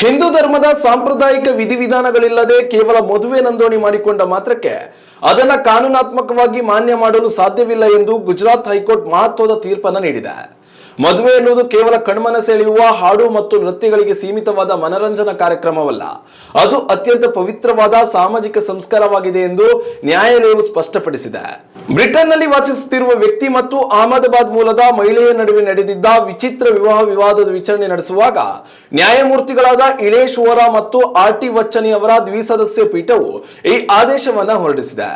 ಹಿಂದೂ ಧರ್ಮದ ಸಾಂಪ್ರದಾಯಿಕ ವಿಧಿವಿಧಾನಗಳಿಲ್ಲದೆ ಕೇವಲ ಮದುವೆ ನೋಂದಣಿ ಮಾಡಿಕೊಂಡ ಮಾತ್ರಕ್ಕೆ ಅದನ್ನ ಕಾನೂನಾತ್ಮಕವಾಗಿ ಮಾನ್ಯ ಮಾಡಲು ಸಾಧ್ಯವಿಲ್ಲ ಎಂದು ಗುಜರಾತ್ ಹೈಕೋರ್ಟ್ ಮಹತ್ವದ ತೀರ್ಪನ್ನು ನೀಡಿದೆ. ಮದುವೆ ಎನ್ನುವುದು ಕೇವಲ ಕಣ್ಮನ ಸೆಳೆಯುವ ಹಾಡು ಮತ್ತು ನೃತ್ಯಗಳಿಗೆ ಸೀಮಿತವಾದ ಮನರಂಜನಾ ಕಾರ್ಯಕ್ರಮವಲ್ಲ, ಅದು ಅತ್ಯಂತ ಪವಿತ್ರವಾದ ಸಾಮಾಜಿಕ ಸಂಸ್ಕಾರವಾಗಿದೆ ಎಂದು ನ್ಯಾಯಾಲಯವು ಸ್ಪಷ್ಟಪಡಿಸಿದೆ. ಬ್ರಿಟನ್ನಲ್ಲಿ ವಾಸಿಸುತ್ತಿರುವ ವ್ಯಕ್ತಿ ಮತ್ತು ಅಹಮದಾಬಾದ್ ಮೂಲದ ಮಹಿಳೆಯ ನಡುವೆ ನಡೆದಿದ್ದ ವಿಚಿತ್ರ ವಿವಾಹ ವಿವಾದದ ವಿಚಾರಣೆ ನಡೆಸುವಾಗ ನ್ಯಾಯಮೂರ್ತಿಗಳಾದ ಇಳೇಶ್ ವೋರಾ ಮತ್ತು ಆರ್.ಟಿ. ವಚ್ಚನಿ ಅವರ ದ್ವಿಸದಸ್ಯ ಪೀಠವು ಈ ಆದೇಶವನ್ನು ಹೊರಡಿಸಿದೆ.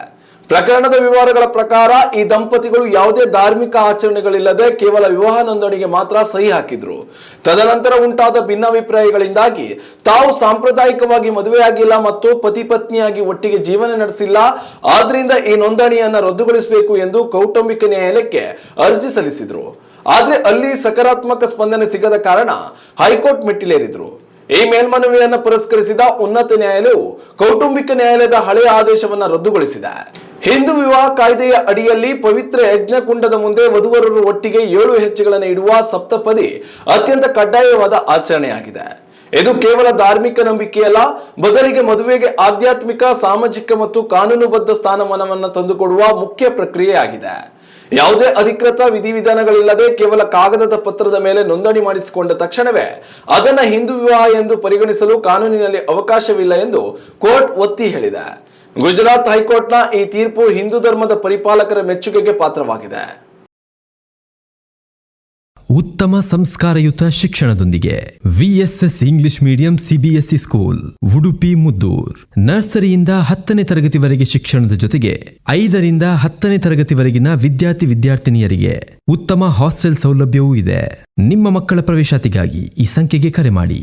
ಪ್ರಕರಣದ ವಿವರಗಳ ಪ್ರಕಾರ ಈ ದಂಪತಿಗಳು ಯಾವುದೇ ಧಾರ್ಮಿಕ ಆಚರಣೆಗಳಿಲ್ಲದೆ ಕೇವಲ ವಿವಾಹ ನೋಂದಣಿಗೆ ಮಾತ್ರ ಸಹಿ ಹಾಕಿದ್ರು. ತದನಂತರ ಉಂಟಾದ ಭಿನ್ನಾಭಿಪ್ರಾಯಗಳಿಂದಾಗಿ ತಾವು ಸಾಂಪ್ರದಾಯಿಕವಾಗಿ ಮದುವೆಯಾಗಿಲ್ಲ ಮತ್ತು ಪತಿ ಪತ್ನಿಯಾಗಿ ಒಟ್ಟಿಗೆ ಜೀವನ ನಡೆಸಿಲ್ಲ, ಆದ್ರಿಂದ ಈ ನೋಂದಣಿಯನ್ನ ರದ್ದುಗೊಳಿಸಬೇಕು ಎಂದು ಕೌಟುಂಬಿಕ ನ್ಯಾಯಾಲಯಕ್ಕೆ ಅರ್ಜಿ ಸಲ್ಲಿಸಿದ್ರು. ಆದ್ರೆ ಅಲ್ಲಿ ಸಕಾರಾತ್ಮಕ ಸ್ಪಂದನೆ ಸಿಗದ ಕಾರಣ ಹೈಕೋರ್ಟ್ ಮೆಟ್ಟಿಲೇರಿದ್ರು. ಈ ಮೇಲ್ಮನವಿಯನ್ನು ಪುರಸ್ಕರಿಸಿದ ಉನ್ನತ ನ್ಯಾಯಾಲಯವು ಕೌಟುಂಬಿಕ ನ್ಯಾಯಾಲಯದ ಹಳೆಯ ಆದೇಶವನ್ನು ರದ್ದುಗೊಳಿಸಿದೆ. ಹಿಂದೂ ವಿವಾಹ ಕಾಯ್ದೆಯ ಅಡಿಯಲ್ಲಿ ಪವಿತ್ರ ಯಜ್ಞಕುಂಡದ ಮುಂದೆ ವಧುವರರು ಒಟ್ಟಿಗೆ 7 ಹೆಜ್ಜೆಗಳನ್ನು ಇಡುವ ಸಪ್ತಪದಿ ಅತ್ಯಂತ ಕಡ್ಡಾಯವಾದ ಆಚರಣೆಯಾಗಿದೆ. ಇದು ಕೇವಲ ಧಾರ್ಮಿಕ ನಂಬಿಕೆಯಲ್ಲ, ಬದಲಿಗೆ ಮದುವೆಗೆ ಆಧ್ಯಾತ್ಮಿಕ, ಸಾಮಾಜಿಕ ಮತ್ತು ಕಾನೂನುಬದ್ಧ ಸ್ಥಾನಮಾನವನ್ನು ತಂದುಕೊಡುವ ಮುಖ್ಯ ಪ್ರಕ್ರಿಯೆಯಾಗಿದೆ. ಯಾವುದೇ ಅಧಿಕೃತ ವಿಧಿವಿಧಾನಗಳಿಲ್ಲದೆ ಕೇವಲ ಕಾಗದದ ಪತ್ರದ ಮೇಲೆ ನೋಂದಣಿ ಮಾಡಿಸಿಕೊಂಡ ತಕ್ಷಣವೇ ಅದನ್ನ ಹಿಂದೂ ವಿವಾಹ ಎಂದು ಪರಿಗಣಿಸಲು ಕಾನೂನಿನಲ್ಲಿ ಅವಕಾಶವಿಲ್ಲ ಎಂದು ಕೋರ್ಟ್ ಒತ್ತಿ ಹೇಳಿದೆ. ಗುಜರಾತ್ ಹೈಕೋರ್ಟ್ನ ಈ ತೀರ್ಪು ಹಿಂದೂ ಧರ್ಮದ ಪರಿಪಾಲಕರ ಮೆಚ್ಚುಗೆಗೆ ಪಾತ್ರವಾಗಿದೆ. ಉತ್ತಮ ಸಂಸ್ಕಾರಯುತ ಶಿಕ್ಷಣದೊಂದಿಗೆ VSS English medium CBSE school Udupi Muddur. ನರ್ಸರಿಯಿಂದ 10ನೇ ತರಗತಿವರೆಗೆ ಶಿಕ್ಷಣದ ಜೊತೆಗೆ 5ರಿಂದ 10ನೇ ತರಗತಿವರೆಗಿನ ವಿದ್ಯಾರ್ಥಿನಿಯರಿಗೆ ಉತ್ತಮ ಹಾಸ್ಟೆಲ್ ಸೌಲಭ್ಯವೂ ಇದೆ. ನಿಮ್ಮ ಮಕ್ಕಳ ಪ್ರವೇಶಾತಿಗಾಗಿ ಈ ಸಂಖ್ಯೆಗೆ ಕರೆ ಮಾಡಿ.